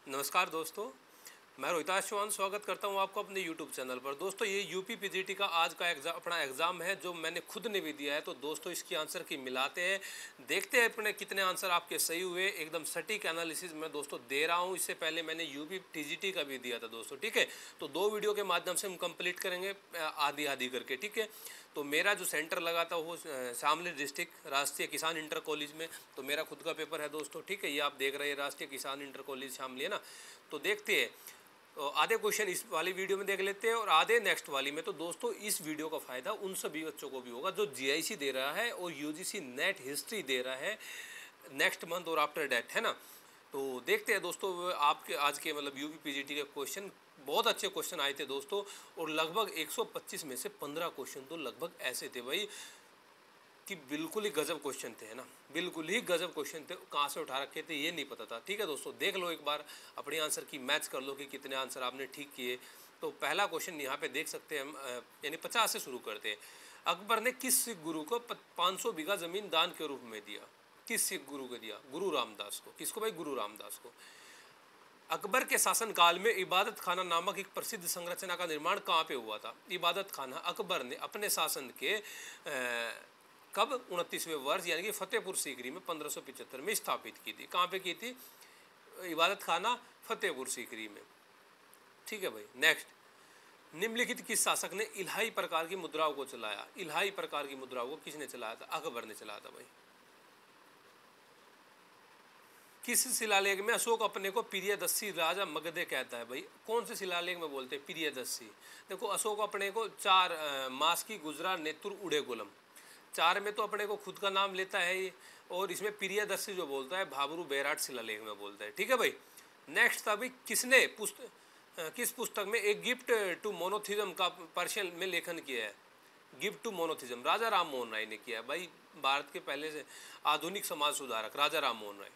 नमस्कार दोस्तों, मैं रोहिताश चौहान स्वागत करता हूं आपको अपने YouTube चैनल पर। दोस्तों ये यूपी पीजीटी का आज का अपना एग्ज़ाम है जो मैंने खुद ने भी दिया है। तो दोस्तों इसकी आंसर की मिलाते हैं, देखते हैं अपने कितने आंसर आपके सही हुए। एकदम सटीक एनालिसिस मैं दोस्तों दे रहा हूं। इससे पहले मैंने यूपी टीजीटी का भी दिया था दोस्तों, ठीक है। तो 2 वीडियो के माध्यम से हम कंप्लीट करेंगे आधी आधी करके, ठीक है। तो मेरा जो सेंटर लगा था वो शामली डिस्ट्रिक्ट राष्ट्रीय किसान इंटर कॉलेज में। तो मेरा खुद का पेपर है दोस्तों, ठीक है। ये आप देख रहे हैं राष्ट्रीय किसान इंटर कॉलेज शामली, है ना। तो देखते हैं, तो आधे क्वेश्चन इस वाली वीडियो में देख लेते हैं और आधे नेक्स्ट वाली में। तो दोस्तों इस वीडियो का फ़ायदा उन सभी बच्चों को भी होगा जो जीआईसी दे रहा है और यूजीसी नेट हिस्ट्री दे रहा है नेक्स्ट मंथ और आफ्टर डेट, है ना। तो देखते हैं दोस्तों आपके आज के मतलब यूपी पीजीटी के क्वेश्चन। बहुत अच्छे क्वेश्चन आए थे दोस्तों और लगभग 125 में से 15 क्वेश्चन तो लगभग ऐसे थे भाई कि बिल्कुल ही गजब क्वेश्चन थे, है ना। बिल्कुल ही गजब क्वेश्चन थे, कहाँ से उठा रखे थे ये नहीं पता था, ठीक है दोस्तों। देख लो एक बार अपने आंसर की मैच कर लो कि कितने आंसर आपने ठीक किए। तो पहला क्वेश्चन यहाँ पे देख सकते हैं हम, यानी 50 से शुरू करते हैं। अकबर ने किस सिख गुरु को 500 बीघा जमीन दान के रूप में दिया? किस सिख गुरु को दिया? गुरु रामदास को। किसको भाई? गुरु रामदास को। अकबर के शासनकाल में इबादत खाना नामक एक प्रसिद्ध संरचना का निर्माण कहाँ पे हुआ था? इबादत खाना अकबर ने अपने शासन के कब? 29वें वर्ष यानी कि फतेहपुर सीकरी में 1575 में स्थापित की थी। कहाँ पे की थी इबादत खाना? फतेहपुर सीकरी में, ठीक है भाई। नेक्स्ट, निम्नलिखित किस शासक ने इलाही प्रकार की मुद्राओं को चलाया? इलाही प्रकार की मुद्राओं को किसने चलाया था? अकबर ने चलाया था भाई। किस शिलालेख में अशोक अपने को प्रियदर्शी राजा मगधे कहता है भाई? कौन से शिलालेख में बोलते हैं प्रियदर्शी? देखो अशोक अपने को 4 मास की गुजरा नेतुर उड़े गुलम, 4 में तो अपने को खुद का नाम लेता है ये, और इसमें प्रियदर्शी जो बोलता है भाबरू बैराट शिलालेख में बोलता है, ठीक है भाई। नेक्स्ट था भाई किसने किस पुस्तक में एक गिफ्ट टू मोनोथिज्म का पर्शियन में लेखन किया है? गिफ्ट टू मोनोथिज्म राजा राम मोहन राय ने किया है भाई। भारत के पहले से आधुनिक समाज सुधारक राजा राम मोहन राय,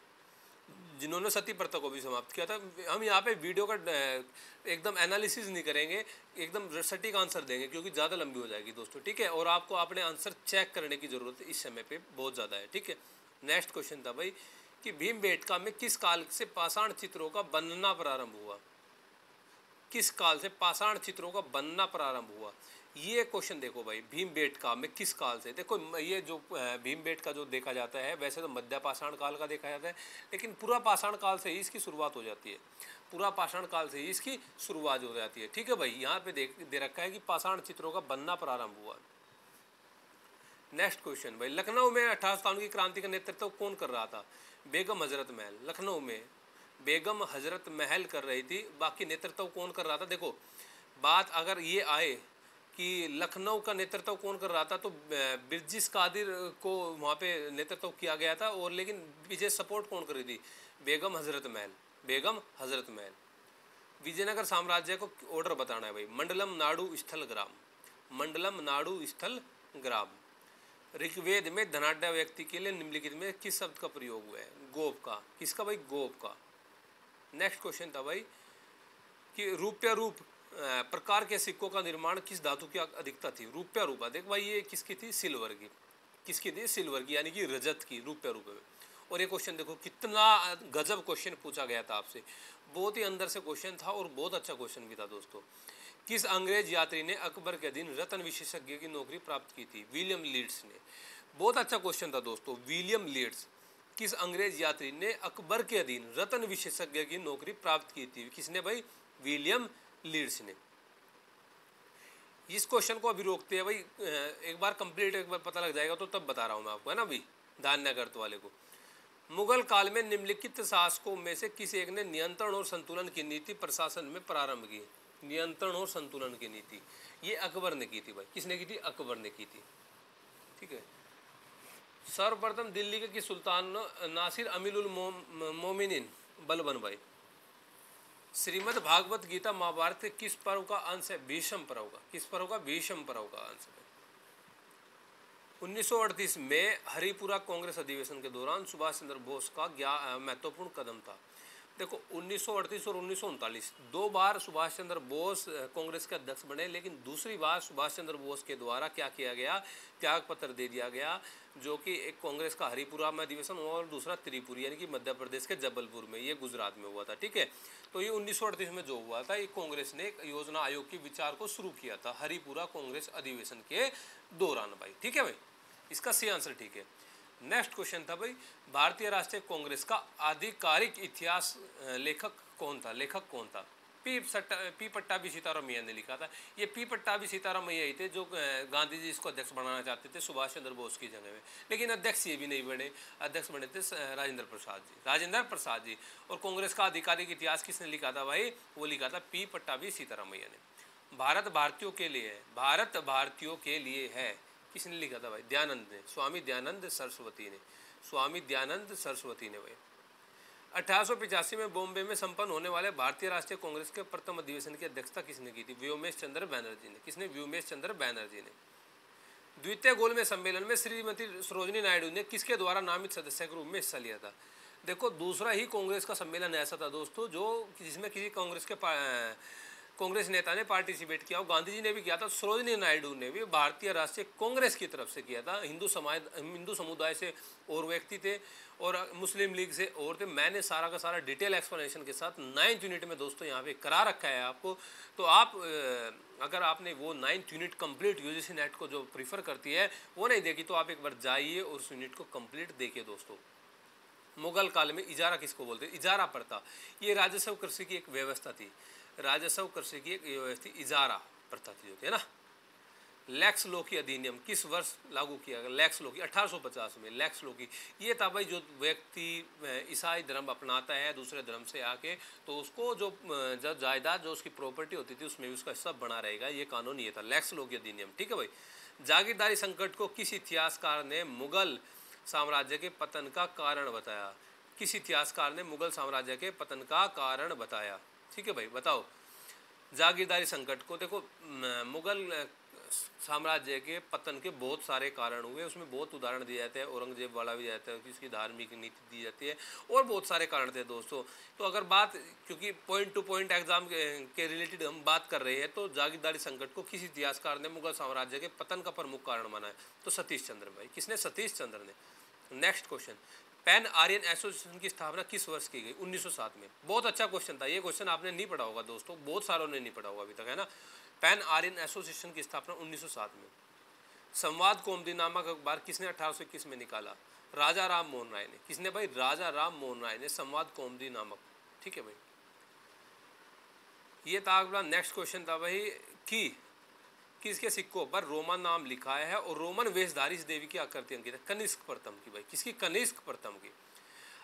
जिन्होंने सती प्रथा को भी समाप्त किया था। हम यहाँ पे वीडियो का एकदम एनालिसिस नहीं करेंगे, एकदम सटीक आंसर देंगे क्योंकि ज़्यादा लंबी हो जाएगी दोस्तों, ठीक है। और आपको अपने आंसर चेक करने की ज़रूरत है इस समय पे बहुत ज़्यादा है, ठीक है। नेक्स्ट क्वेश्चन था भाई कि भीमबेटका में किस काल से पाषाण चित्रों का बनना प्रारंभ हुआ? किस काल से पाषाण चित्रों का बनना प्रारंभ हुआ? ये क्वेश्चन देखो भाई, भीमबेटका में किस काल से? देखो ये जो भीमबेटका जो देखा जाता है वैसे तो मध्य पाषाण काल का देखा जाता है, लेकिन पूरा पाषाण काल से ही इसकी शुरुआत हो जाती है। पूरा पाषाण काल से ही इसकी शुरुआत हो जाती है, ठीक है भाई। यहाँ पे दे रखा है कि पाषाण चित्रों का बनना प्रारंभ हुआ। नेक्स्ट क्वेश्चन भाई, लखनऊ में 1857 की क्रांति का नेतृत्व कौन कर रहा था? बेगम हजरत महल। लखनऊ में बेगम हजरत महल कर रही थी, बाकी नेतृत्व कौन कर रहा था? देखो बात अगर ये आए कि लखनऊ का नेतृत्व कौन कर रहा था तो बिरजिस कादिर को वहाँ पे नेतृत्व किया गया था, और लेकिन पीछे सपोर्ट कौन कर रही थी? बेगम हजरत महल। बेगम हजरत महल। विजयनगर साम्राज्य को ऑर्डर बताना है भाई। मंडलम नाडु स्थल ग्राम। मंडलम नाडु स्थल ग्राम। ऋग्वेद में धनाढ्य व्यक्ति के लिए निम्नलिखित में किस शब्द का प्रयोग हुआ है? गोप का। किसका भाई? गोप का। नेक्स्ट क्वेश्चन था भाई कि रूप्य रूप प्रकार के सिक्कों का निर्माण किस धातु की अधिकता थी? रूप्य रूपा। देख भाई ये किसकी थी? सिल्वर की। किसकी थी? सिल्वर की, यानी कि रजत की, रूप्य रूप में। और ये क्वेश्चन देखो कितना गजब क्वेश्चन पूछा गया था आपसे, बहुत ही अंदर से क्वेश्चन था और बहुत अच्छा क्वेश्चन भी था दोस्तों। किस अंग्रेज यात्री ने अकबर के अधीन रत्न विशेषज्ञ की नौकरी प्राप्त की थी? विलियम लीड्स ने। बहुत अच्छा क्वेश्चन था दोस्तों, विलियम लीड्स। किस अंग्रेज यात्री ने अकबर के अधीन रत्न विशेषज्ञ की नौकरी प्राप्त की थी? किसने भाई? विलियम लीड्स ने। इस क्वेश्चन को अभी रोकते हैं भाई, एक बार कंप्लीट एक बार पता लग जाएगा तो तब बता रहा हूँ मैं आपको, है ना भाई, ध्यान न करते वाले को। मुगल काल में निम्नलिखित शासकों में से किस एक ने नियंत्रण और संतुलन की नीति प्रशासन में प्रारंभ की? नियंत्रण और संतुलन की नीति ये अकबर ने की थी भाई। किसने की थी? अकबर ने की थी, ठीक है। सर्वप्रथम दिल्ली के किस सुल्तान नासिर अमीरुल मोमिनीन बलबन भाई? श्रीमद् भागवत गीता महाभारत के किस पर्व का अंश है? भीष्म पर्व का। किस पर्व का? भीष्म पर्व का अंश है। 1938 में हरिपुरा कांग्रेस अधिवेशन के दौरान सुभाष चंद्र बोस का क्या महत्वपूर्ण कदम था? देखो 1938 और 1939 दो बार सुभाष चंद्र बोस कांग्रेस के अध्यक्ष बने, लेकिन दूसरी बार सुभाष चंद्र बोस के द्वारा क्या किया गया, त्याग पत्र दे दिया गया, जो कि एक कांग्रेस का हरिपुरा में अधिवेशन हुआ और दूसरा त्रिपुरी यानी कि मध्य प्रदेश के जबलपुर में, ये गुजरात में हुआ था। ठीक है, तो ये 1938 में जो हुआ था, ये कांग्रेस ने एक योजना आयोग के विचार को शुरू किया था हरिपुरा कांग्रेस अधिवेशन के दौरान भाई। ठीक है भाई, इसका सी आंसर ठीक है। नेक्स्ट क्वेश्चन था भाई, भारतीय राष्ट्रीय कांग्रेस का आधिकारिक इतिहास लेखक कौन था, लेखक कौन था? पी पट्टाभी सीतारामैया ने लिखा था। ये पी पट्टाभी सीतारामैया ही थे जो गांधी जी इसको अध्यक्ष बनाना चाहते थे सुभाष चंद्र बोस की जगह में, लेकिन अध्यक्ष ये भी नहीं बने, अध्यक्ष बने थे राजेंद्र प्रसाद जी। और कांग्रेस का आधिकारिक इतिहास किसने लिखा था भाई? वो लिखा था पी पट्टाभी सीतारामैया ने। भारत भारतीयों के लिए है, भारत भारतीयों के लिए है, किसने लिखा था भाई? दयानंद ने, स्वामी दयानंद सरस्वती ने, स्वामी दयानंद सरस्वती ने भाई। 1885 में बॉम्बे में संपन्न होने वाले भारतीय राष्ट्रीय कांग्रेस के प्रथम अधिवेशन की अध्यक्षता किसने की थी? व्योमेश चंद्र बैनर्जी ने। किसने? व्योमेश चंद्र बैनर्जी ने। द्वितीय गोलमेज सम्मेलन में श्रीमती सरोजिनी नायडू ने किसके द्वारा नामित सदस्य के रूप में हिस्सा लिया था? देखो, दूसरा ही कांग्रेस का सम्मेलन ऐसा था दोस्तों जो जिसमें किसी कांग्रेस नेता ने पार्टिसिपेट किया, और गांधी जी ने भी किया था, सरोजिनी नायडू ने भी भारतीय राष्ट्रीय कांग्रेस की तरफ से किया था। हिंदू समुदाय से और व्यक्ति थे और मुस्लिम लीग से और थे। मैंने सारा का सारा डिटेल एक्सप्लेनेशन के साथ 9th यूनिट में दोस्तों यहाँ पे करा रखा है आपको। तो आप अगर आपने वो 9th unit complete UGC net को जो प्रीफर करती है वो नहीं देखी, तो आप एक बार जाइए और उस यूनिट को कंप्लीट देखिए दोस्तों। मुगल काल में इजारा किसको बोलते हैं? इजारा प्रथा, ये राजस्व कृषि की एक व्यवस्था थी, राजस्व कृषि की एक व्यवस्था इजारा प्रथा थी, होती है ना। लैक्स लॉ की अधिनियम किस वर्ष लागू किया गया? लैक्स लॉ की 1850 में। लैक्स लॉ की ये था भाई, जो व्यक्ति ईसाई धर्म अपनाता है दूसरे धर्म से आके, तो उसको जो जायदाद जो उसकी प्रॉपर्टी होती थी उसमें भी उसका हिस्सा बना रहेगा, ये कानून ये था, लैक्स लॉ की अधिनियम। ठीक है भाई। जागीरदारी संकट को किस इतिहासकार ने मुगल साम्राज्य के पतन का कारण बताया? किस इतिहासकार ने मुगल साम्राज्य के पतन का कारण बताया? ठीक है भाई, बताओ। जागीरदारी संकट को देखो, मुगल साम्राज्य के पतन के बहुत सारे कारण हुए, उसमें बहुत उदाहरण दिए जाते हैं, औरंगजेब वाला भी जाता है, इसकी धार्मिक नीति दी जाती है और बहुत सारे कारण थे दोस्तों। तो अगर बात, क्योंकि पॉइंट टू पॉइंट एग्जाम के रिलेटेड हम बात कर रहे हैं, तो जागीरदारी संकट को किस इतिहासकार ने मुगल साम्राज्य के पतन का प्रमुख कारण माना है? तो सतीश चंद्र भाई। किसने? सतीश चंद्र ने। Next question, pan Aryan association की स्थापना किस वर्ष की गई? 1907 में। बहुत अच्छा क्वेश्चन था, ये क्वेश्चन आपने नहीं पढ़ा होगा दोस्तों, बहुत सारों ने नहीं पढ़ा होगा अभी तक, है ना। पैन आर्यन एसोसिएशन की स्थापना 1907 में। संवाद कौमुदी नामक अखबार किसने 1821 में निकाला? राजा राम मोहन राय ने। किसने भाई? राजा राम मोहन राय ने संवाद कौमुदी नामक। ठीक है भाई, ये था अगला। नेक्स्ट क्वेश्चन था भाई कि किसके सिक्कों पर रोमन नाम लिखा है और रोमन वेशधारी इस देवी की आकृति अंकित है? कनिष्क प्रथम की भाई। किसकी? कनिष्क प्रथम की।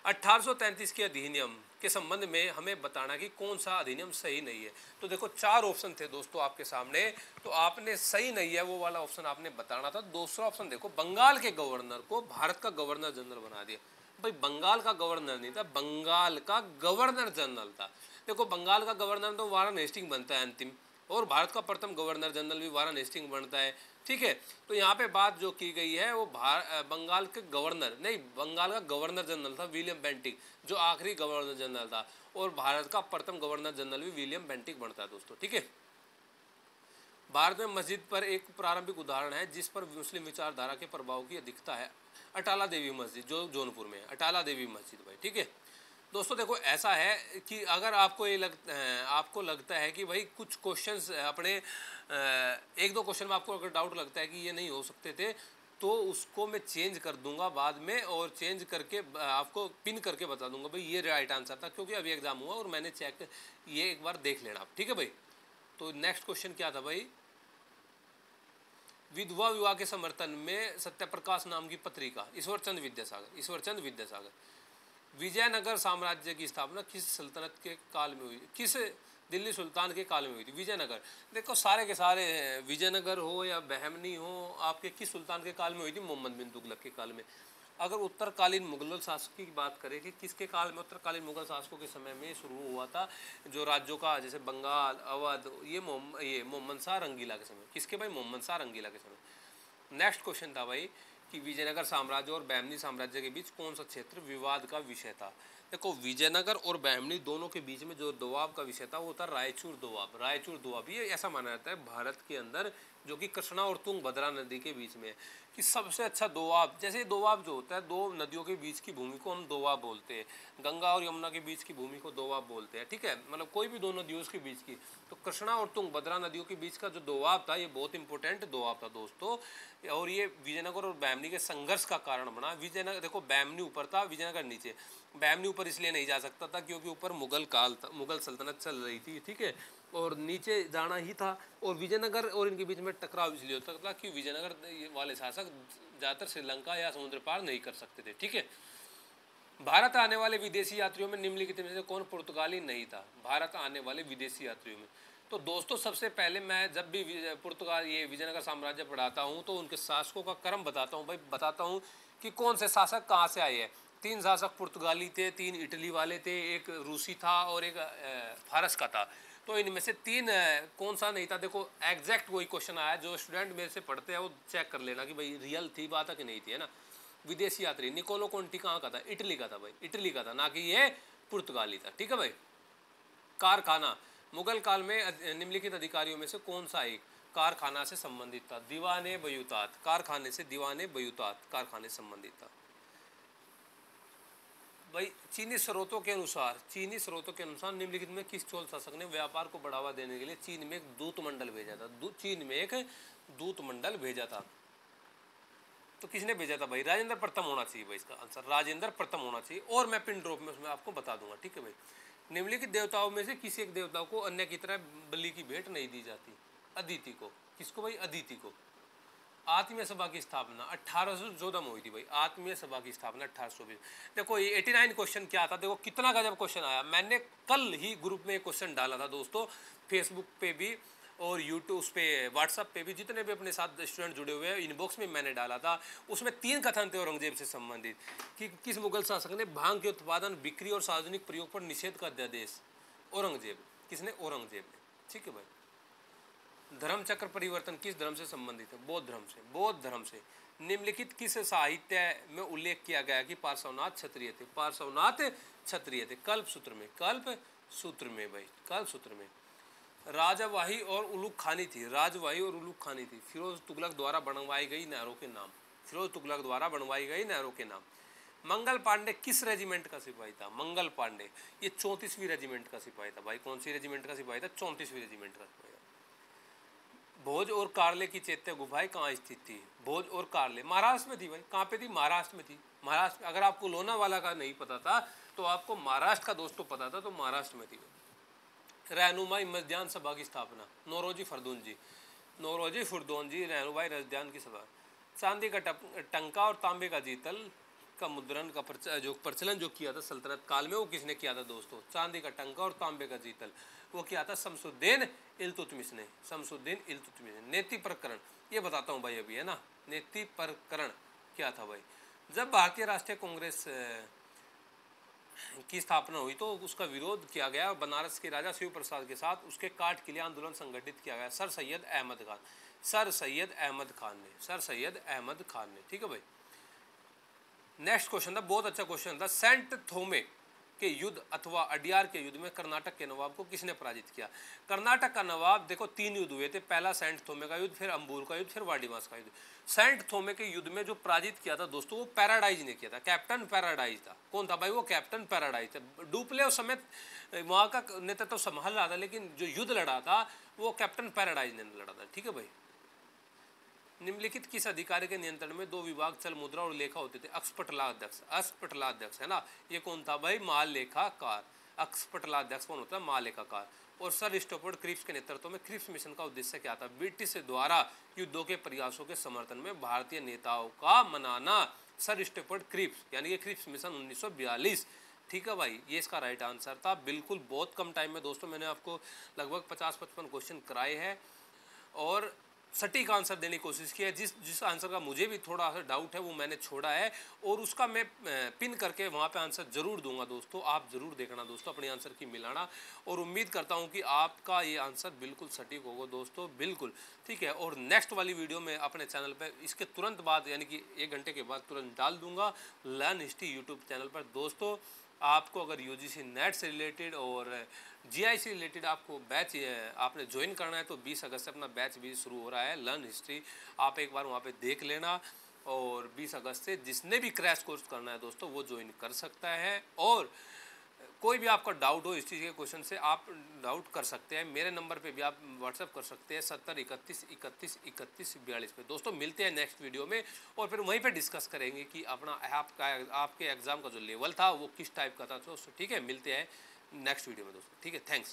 1833 के अधिनियम के संबंध में हमें बताना कि कौन सा अधिनियम सही नहीं है। तो देखो 4 ऑप्शन थे दोस्तों आपके सामने, तो आपने सही नहीं है वो वाला ऑप्शन आपने बताना था। दूसरा ऑप्शन देखो, बंगाल के गवर्नर को भारत का गवर्नर जनरल बना दिया। भाई बंगाल का गवर्नर नहीं था, बंगाल का गवर्नर जनरल था। देखो बंगाल का गवर्नर तो वारन हेस्टिंग बनता है अंतिम, और भारत का प्रथम गवर्नर जनरल भी वारन हेस्टिंग बनता है। ठीक है, तो यहाँ पे बात जो की गई है वो बंगाल के गवर्नर नहीं, बंगाल का गवर्नर जनरल था विलियम बेंटिक, जो आखिरी गवर्नर जनरल था, और भारत का प्रथम गवर्नर जनरल भी विलियम बेंटिक बनता है दोस्तों। ठीक है, भारत में मस्जिद पर एक प्रारंभिक उदाहरण है जिस पर मुस्लिम विचारधारा के प्रभाव की दिखता है, अटाला देवी मस्जिद, जो जौनपुर में है, अटाला देवी मस्जिद भाई। ठीक है दोस्तों, देखो ऐसा है कि अगर आपको आपको लगता है कि भाई कुछ क्वेश्चंस अपने 1-2 क्वेश्चन में आपको अगर डाउट लगता है कि ये नहीं हो सकते थे, तो उसको मैं चेंज कर दूंगा बाद में, और चेंज करके आपको पिन करके बता दूंगा भाई ये राइट आंसर था, क्योंकि अभी एग्जाम हुआ और मैंने चेक, ये एक बार देख लेना आप। ठीक है भाई, तो नेक्स्ट क्वेश्चन क्या था भाई? विधवा विवाह के समर्थन में सत्यप्रकाश नाम की पत्रिका, ईश्वरचंद विद्यासागर। विजयनगर साम्राज्य की स्थापना किस सल्तनत के काल में हुई? किस दिल्ली सुल्तान के काल में हुई थी? विजयनगर। देखो सारे के सारे, विजयनगर हो या बहमनी हो, आपके किस सुल्तान के काल में हुई थी? मोहम्मद बिन तुगलक के काल में। अगर उत्तरकालीन मुगल शासकों की बात करें कि किसके काल में, उत्तरकालीन मुगल शासकों के समय में शुरू हुआ था, जो राज्यों का जैसे बंगाल, अवध, ये मोहम्मद शाह रंगीला के समय। किसके भाई? मोहम्मद शाह रंगीला के समय। नेक्स्ट क्वेश्चन था भाई कि विजयनगर साम्राज्य और बहमनी साम्राज्य के बीच कौन सा क्षेत्र विवाद का विषय था? देखो विजयनगर और बहमनी दोनों के बीच में जो दोआब का विषय था वो था रायचूर दोआब। रायचूर दोआब ये ऐसा माना जाता है भारत के अंदर जो कि कृष्णा और तुंगभद्रा नदी के बीच में है, कि सबसे अच्छा दोआब, जैसे दोआब जो होता है दो नदियों के बीच की भूमि को हम दोआब बोलते हैं, गंगा और यमुना के बीच की भूमि को दोआब बोलते हैं, ठीक है, मतलब कोई भी दो नदियों के बीच की। तो कृष्णा और तुंगभद्रा नदियों के बीच का जो दोआब था ये बहुत इंपॉर्टेंट दोआब था दोस्तों, और ये विजयनगर और बहमनी के संघर्ष का कारण बना। विजयनगर देखो बहमनी ऊपर था, विजयनगर नीचे। बहमनी ऊपर इसलिए नहीं जा सकता था क्योंकि ऊपर मुगल काल था, मुगल सल्तनत चल रही थी, ठीक है, और नीचे जाना ही था। और विजयनगर और इनके बीच में टकराव इसलिए होता था कि विजयनगर वाले शासक ज़्यादातर श्रीलंका या समुद्र पार नहीं कर सकते थे, ठीक है। भारत आने वाले विदेशी यात्रियों में निम्नलिखित में से कौन पुर्तगाली नहीं था? भारत आने वाले विदेशी यात्रियों में तो दोस्तों सबसे पहले मैं जब भी पुर्तगाल ये विजयनगर साम्राज्य पढ़ाता हूँ तो उनके शासकों का क्रम बताता हूँ भाई, बताता हूँ कि कौन से शासक कहाँ से आए हैं। 3 शासक पुर्तगाली थे, 3 इटली वाले थे, एक रूसी था और एक फारस का था। तो इनमें से 3 कौन सा नहीं था? देखो एग्जैक्ट वही क्वेश्चन आया, जो स्टूडेंट मेरे से पढ़ते हैं वो चेक कर लेना कि भाई रियल थी बात है कि नहीं थी, है ना। विदेशी यात्री निकोलो कोंटी कहाँ का था? इटली का था भाई, इटली का था, ना कि ये पुर्तगाली था, ठीक है भाई। कारखाना मुगल काल में निम्नलिखित अधिकारियों में से कौन सा एक कारखाना से संबंधित था? दीवाने बयूतात, कारखाने से दीवाने बयूतात कारखाने से संबंधित था भाई। चीनी स्रोतों के अनुसार निम्नलिखित में किस चोल शासक ने व्यापार को बढ़ावा देने के लिए चीन में एक दूत मंडल भेजा था? चीन में एक दूत मंडल भेजा था, तो किसने भेजा था भाई? राजेंद्र प्रथम होना चाहिए भाई, इसका आंसर राजेंद्र प्रथम होना चाहिए। और मैं पिन ड्रॉप में उसमें आपको बता दूंगा, ठीक है भाई। निम्नलिखित देवताओं में से किसी एक देवता को अन्य की तरह बलि की भेंट नहीं दी जाती? अदिति को। किसको भाई? अदिति को। आत्मीय सभा की स्थापना 1814 में हुई थी भाई, आत्मीय सभा की स्थापना 1820। देखो ये 89 क्वेश्चन क्या था, देखो कितना गजब क्वेश्चन आया। मैंने कल ही ग्रुप में एक क्वेश्चन डाला था दोस्तों, फेसबुक पे भी और यूट्यूब उस पर व्हाट्सअप पे भी, जितने भी अपने साथ स्टूडेंट जुड़े हुए हैं इनबॉक्स में मैंने डाला था। उसमें 3 कथन थे औरंगजेब से संबंधित, कि किस मुगल शासक ने भांग के उत्पादन, बिक्री और सार्वजनिक प्रयोग पर निषेध का अध्यादेश? औरंगजेब। किसने? औरंगजेब ने, ठीक है भाई। धर्म चक्र परिवर्तन किस धर्म से संबंधित है? बौद्ध धर्म से। बौद्ध धर्म से। निम्नलिखित किस साहित्य में उल्लेख किया गया कि पार्श्वनाथ क्षत्रिय थे? पार्श्वनाथ क्षत्रिय थे। कल्प सूत्र में, कल्प सूत्र में भाई, कल्प सूत्र में। राजवाही और उलूक खानी थी, राजवाही और उलूक खानी थी फिरोज तुगलक द्वारा बनवाई गई नहरों के नाम। फिरोज तुगलक द्वारा बनवाई गई नहरों के नाम। मंगल पांडे किस रेजिमेंट का सिपाही था? मंगल पांडे ये 34वीं रेजिमेंट का सिपाही था भाई। कौन सी रेजिमेंट का सिपाही था? 34वीं रेजिमेंट का सिपाही था। भोज और कारले की चैत्य गुफाएं कहाँ स्थित थी? भोज और कारले महाराष्ट्र में थी भाई। कहाँ पे थी? महाराष्ट्र में थी। महाराष्ट्र, अगर आपको लोनावाला का नहीं पता था तो आपको महाराष्ट्र का दोस्तों पता था, तो महाराष्ट्र में थी। रहनुमाई मध्यान्ह सभा की स्थापना नौरोजी फरदोन जी रहनुमाई मध्यान्ह की सभा। चांदी का टंका और तांबे का जीतल का मुद्रण का जो प्रचलन जो किया था सल्तनत काल में, वो किसने किया था दोस्तों? चांदी का टंका और तांबे का जीतल वो किया था शमसुद्दीन इल्तुतमिश ने। शमसुद्दीन इल्तुतमिश ने। नीति प्रकरण ये बताता हूँ भाई अभी, है ना। नीति प्रकरण क्या था भाई? जब भारतीय राष्ट्रीय कांग्रेस की स्थापना हुई तो उसका विरोध किया गया, बनारस के राजा शिव प्रसाद के साथ उसके काट के लिए आंदोलन संगठित किया गया। सर सैयद अहमद खान, सर सैयद अहमद खान ने, सर सैयद अहमद खान ने, ठीक है भाई। नेक्स्ट क्वेश्चन था, बहुत अच्छा क्वेश्चन था। सेंट थोमे के युद्ध अथवा अडियार के युद्ध में कर्नाटक के नवाब को किसने पराजित किया? कर्नाटक का नवाब, देखो 3 युद्ध हुए थे, पहला सेंट थोमे का युद्ध, फिर अंबूर का युद्ध, फिर वाडिवास का युद्ध। सेंट थोमे के युद्ध में जो पराजित किया था दोस्तों वो पैराडाइज ने किया था, कैप्टन पैराडाइज था। कौन था भाई? वो कैप्टन पैराडाइज था। डुप्ले समेत वहाँ का नेतृत्व तो संभाल रहा था, लेकिन जो युद्ध लड़ा था वो कैप्टन पैराडाइज ने लड़ा था, ठीक है भाई। निम्नलिखित किस अधिकारी के नियंत्रण में 2 विभाग चल मुद्रा और लेखा होते थे? अक्षपटलाध्यक्ष, अक्षपटलाध्यक्ष, है ना। ये कौन था भाई? महालेखाकार। अक्षपटलाध्यक्ष कौन होता है? महालेखाकार। और सर स्टोफर्ड क्रिप्स के नेतृत्व में क्रिप्स मिशन का उद्देश्य क्या था? ब्रिटिश द्वारा युद्धों के प्रयासों के समर्थन में भारतीय नेताओं का मनाना। सर स्टोफर्ड क्रिप्स यानी कि क्रिप्स मिशन 1942, ठीक है भाई। ये इसका राइट आंसर था। बिल्कुल बहुत कम टाइम में दोस्तों मैंने आपको लगभग 50-55 क्वेश्चन कराए हैं और सटीक आंसर देने की कोशिश की है। जिस आंसर का मुझे भी थोड़ा सा डाउट है वो मैंने छोड़ा है और उसका मैं पिन करके वहाँ पे आंसर ज़रूर दूंगा दोस्तों। आप ज़रूर देखना दोस्तों, अपने आंसर की मिलाना, और उम्मीद करता हूँ कि आपका ये आंसर बिल्कुल सटीक होगा दोस्तों, बिल्कुल, ठीक है। और नेक्स्ट वाली वीडियो में अपने चैनल पर इसके तुरंत बाद यानी कि 1 घंटे के बाद तुरंत डाल दूँगा लर्न हिस्ट्री यूट्यूब चैनल पर दोस्तों। आपको अगर यूजीसी नेट से रिलेटेड और जीआई से रिलेटेड आपको बैच आपने ज्वाइन करना है तो 20 अगस्त से अपना बैच भी शुरू हो रहा है लर्न हिस्ट्री। आप एक बार वहाँ पे देख लेना, और 20 अगस्त से जिसने भी क्रैश कोर्स करना है दोस्तों वो ज्वाइन कर सकता है। और कोई भी आपका डाउट हो इस चीज़ के क्वेश्चन से आप डाउट कर सकते हैं, मेरे नंबर पे भी आप व्हाट्सएप कर सकते हैं 70 31 31 31 42 पे। दोस्तों मिलते हैं नेक्स्ट वीडियो में, और फिर वहीं पे डिस्कस करेंगे कि अपना आपके एग्ज़ाम का जो लेवल था वो किस टाइप का था। दोस्तों ठीक है, मिलते हैं नेक्स्ट वीडियो में दोस्तों, ठीक है, थैंक्स।